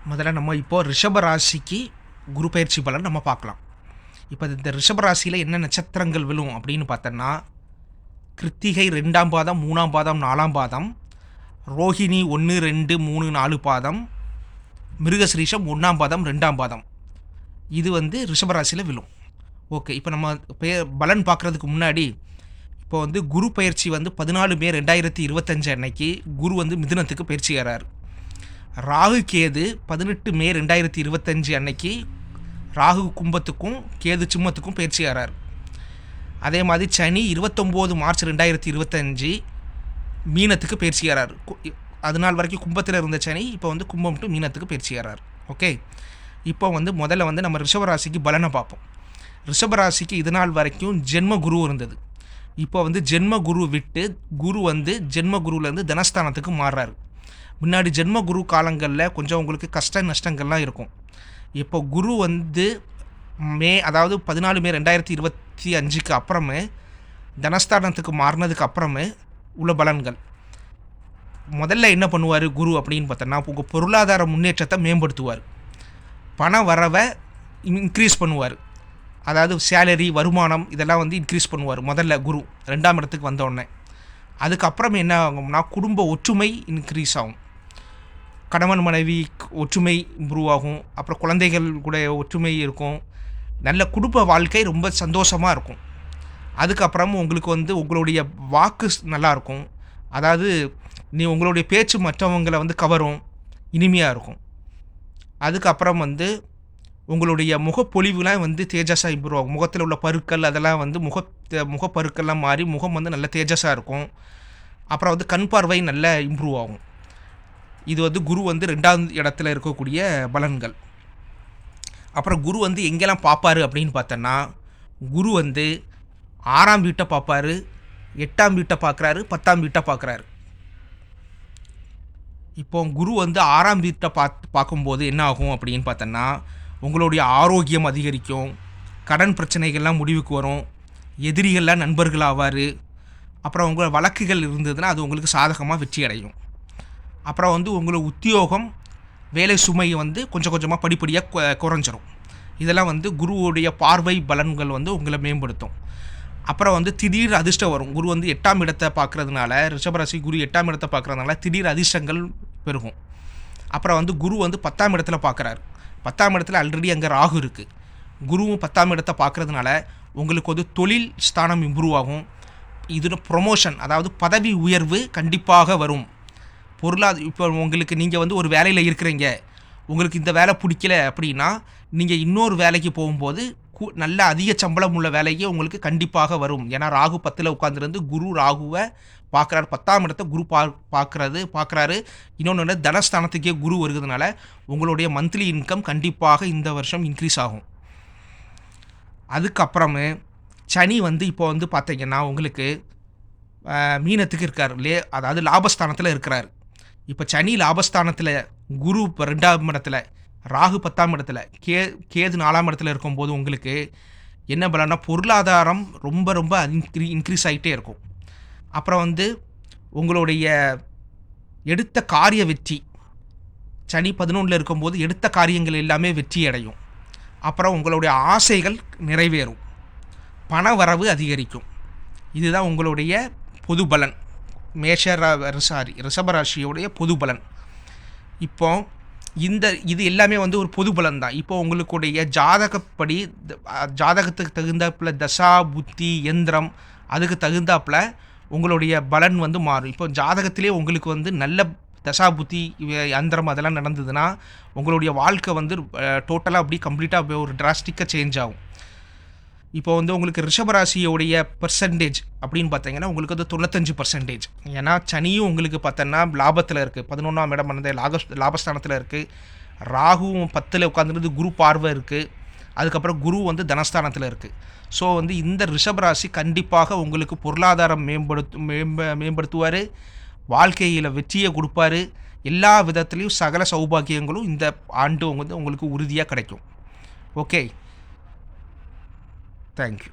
முதல்ல நம்ம இப்போது ரிஷப ராசிக்கு குரு பயிற்சி பலன் நம்ம பார்க்கலாம். இப்போ இந்த ரிஷப ராசியில் என்ன நட்சத்திரங்கள் விழும் அப்படின்னு பார்த்தோன்னா, கிருத்திகை 2ஆம் பாதம், 3ஆம் பாதம், 4ஆம் பாதம், ரோஹிணி 1, 2, 3, 4 பாதம், மிருகசிரீஷம் 1ஆம் பாதம், 2ஆம் பாதம். இது ரிஷப ராசியில் விழும். ஓகே, இப்போ நம்ம பலன் பார்க்குறதுக்கு முன்னாடி இப்போ குரு பயிற்சி 14 மே 2025 அன்னைக்கு குரு மிதுனத்துக்கு பயிற்சி ஏறாரு. ராகு கேது 18 மே 2025 அன்னைக்கு ராகு கும்பத்துக்கும் கேது சிம்மத்துக்கும் பயிற்சி ஏறாரு. அதே மாதிரி சனி 29 மார்ச் 2025 மீனத்துக்கு பயிற்சி ஏறாரு. அது நாள் வரைக்கும் கும்பத்தில் இருந்த சனி இப்போ கும்பம் டு மீனத்துக்கு பயிற்சி ஏறாரு. ஓகே, இப்போ முதல்ல நம்ம ரிஷபராசிக்கு பலனை பார்ப்போம். ரிஷபராசிக்கு இது நாள் வரைக்கும் ஜென்ம குரு இருந்தது. இப்போ ஜென்ம குரு விட்டு குரு ஜென்ம குருவிலேருந்து தனஸ்தானத்துக்கு மாறுறாரு. முன்னாடி ஜென்ம குரு காலங்களில் கொஞ்சம் உங்களுக்கு கஷ்ட நஷ்டங்கள்லாம் இருக்கும். இப்போ குரு அதாவது 14 மே 2025 அப்புறமே தனஸ்தானத்துக்கு மாறினதுக்கு அப்புறமே உள்ள பலன்கள். முதல்ல என்ன பண்ணுவார் குரு அப்படின்னு பார்த்தோன்னா, உங்கள் பொருளாதார முன்னேற்றத்தை மேம்படுத்துவார். பண வரவை இன்க்ரீஸ் பண்ணுவார். அதாவது சேலரி, வருமானம் இதெல்லாம் இன்க்ரீஸ் பண்ணுவார் முதல்ல குரு 2ஆம் இடத்துக்கு வந்தோடனே. அதுக்கப்புறம் என்ன ஆகும்னா, குடும்ப ஒற்றுமை இன்க்ரீஸ் ஆகும். கணவன் மனைவி ஒற்றுமை இம்ப்ரூவ் ஆகும். அப்புறம் குழந்தைகள் கூட ஒற்றுமை இருக்கும். நல்ல குடும்ப வாழ்க்கை ரொம்ப சந்தோஷமாக இருக்கும். அதுக்கப்புறம் உங்களுக்கு உங்களுடைய வாக்கு நல்லாயிருக்கும். அதாவது உங்களுடைய பேச்சு மற்றவங்களை கவரும், இனிமையாக இருக்கும். அதுக்கப்புறம் உங்களுடைய முகப்பொலிவுலாம் தேஜஸாக இம்ப்ரூவ் ஆகும். முகத்தில் உள்ள பருக்கள் அதெல்லாம் முகப்பருக்கள்லாம் மாறி முகம் நல்ல தேஜஸாக இருக்கும். அப்புறம் கண் பார்வை நல்ல இம்ப்ரூவ் ஆகும். இது குரு 2ஆம் இடத்துல இருக்கக்கூடிய பலன்கள். அப்புறம் குரு எங்கெல்லாம் பார்ப்பார் அப்படின்னு பார்த்தோன்னா, குரு 6ஆம் வீட்டை பார்ப்பார், 8ஆம் வீட்டை பார்க்குறாரு, 10ஆம் வீட்டை பார்க்குறாரு. இப்போ குரு 6ஆம் வீட்டை பார்க்கும்போது என்ன ஆகும் அப்படின்னு பார்த்தோன்னா, உங்களுடைய ஆரோக்கியம் அதிகரிக்கும். கடன் பிரச்சனைகள்லாம் முடிவுக்கு வரும். எதிரிகள்லாம் நண்பர்கள் ஆவார். அப்புறம் உங்கள் வழக்குகள் இருந்ததுன்னா அது உங்களுக்கு சாதகமாக வெற்றி அடையும். அப்புறம் உங்களுக்கு உத்தியோகம், வேலை சுமை கொஞ்சம் கொஞ்சமாக படிப்படியாக குறைஞ்சிரும். இதெல்லாம் குருவுடைய பார்வை பலன்கள் உங்களை மேம்படுத்தும். அப்புறம் திடீர் அதிர்ஷ்டம் வரும். குரு 8ஆம் இடத்தை பார்க்குறதுனால, ரிஷபராசி குரு 8ஆம் இடத்தை பார்க்குறதுனால திடீர் அதிர்ஷ்டங்கள் பெருகும். அப்புறம் குரு 10ஆம் இடத்துல பார்க்குறாரு. 10ஆம் இடத்துல ஆல்ரெடி அங்கே ராகு இருக்குது. குருவும் 10ஆம் இடத்தை பார்க்குறதுனால உங்களுக்கு தொழில் ஸ்தானம் இம்ப்ரூவ் ஆகும். இது ப்ரொமோஷன், அதாவது பதவி உயர்வு கண்டிப்பாக வரும். இப்போ உங்களுக்கு நீங்கள் ஒரு வேலையில் இருக்கிறீங்க, உங்களுக்கு இந்த வேலை பிடிக்கல அப்படின்னா நீங்கள் இன்னொரு வேலைக்கு போகும்போது நல்ல அதிக சம்பளம் உள்ள வேலைக்கு உங்களுக்கு கண்டிப்பாக வரும். ஏன்னா ராகு 10ல் உட்காந்துருந்து குரு ராகுவை பார்க்குறாரு. 10ஆம் இடத்தை குரு பார்க்குறாரு. இன்னொன்று தனஸ்தானத்துக்கே குரு வருகிறதுனால உங்களுடைய மந்த்லி இன்கம் கண்டிப்பாக இந்த வருஷம் இன்க்ரீஸ் ஆகும். அதுக்கப்புறமே சனி இப்போ பார்த்தீங்கன்னா உங்களுக்கு மீனத்துக்கு இருக்கார், அதாவது லாபஸ்தானத்தில் இருக்கிறார். இப்போ சனி லாபஸ்தானத்தில், குரு 2ஆம் இடத்துல, ராகு 10ஆம் இடத்துல, கேது 4ஆம் இடத்துல இருக்கும்போது உங்களுக்கு என்ன பலன்னா, பொருளாதாரம் ரொம்ப ரொம்ப இன்க்ரீஸ் ஆகிட்டே இருக்கும். அப்புறம் உங்களுடைய எடுத்த காரிய வெற்றி, சனி 11ல் இருக்கும்போது எடுத்த காரியங்கள் எல்லாமே வெற்றி அடையும். அப்புறம் உங்களுடைய ஆசைகள் நிறைவேறும். பண வரவு அதிகரிக்கும். இதுதான் உங்களுடைய பொது பலன், ரிஷபராசியோடைய பொது பலன். இப்போ இது எல்லாமே ஒரு பொது பலன் தான். இப்போ உங்களுடைய ஜாதகப்படி, ஜாதகத்துக்கு தகுந்தாப்புல தசா புத்தி யந்திரம் அதுக்கு தகுந்தாப்புல உங்களுடைய பலன் மாறும். இப்போ ஜாதகத்திலே உங்களுக்கு நல்ல தசா புத்தி யந்திரம் அதெல்லாம் நடந்ததுன்னா உங்களுடைய வாழ்க்கை டோட்டலாக அப்படி கம்ப்ளீட்டாக ஒரு டிராஸ்டிக்காக சேஞ்ச் ஆகும். இப்போ உங்களுக்கு ரிஷபராசியோடைய பெர்சன்டேஜ் அப்படின்னு பார்த்தீங்கன்னா உங்களுக்கு 95%. ஏன்னா சனியும் உங்களுக்கு பார்த்தோன்னா லாபத்தில் இருக்குது, 11ஆம் இடம் லாபஸ்தானத்தில் இருக்குது. ராகுவும் 10ல் உட்காந்துருந்து குரு பார்வை இருக்குது. அதுக்கப்புறம் குரு தனஸ்தானத்தில் இருக்குது. ஸோ இந்த ரிஷபராசி கண்டிப்பாக உங்களுக்கு பொருளாதாரம் மேம்படுத்துவார். வாழ்க்கையில் வெற்றியை கொடுப்பாரு. எல்லா விதத்துலேயும் சகல சௌபாகியங்களும் இந்த ஆண்டு உங்களுக்கு உறுதியாக கிடைக்கும். Okay, thank you.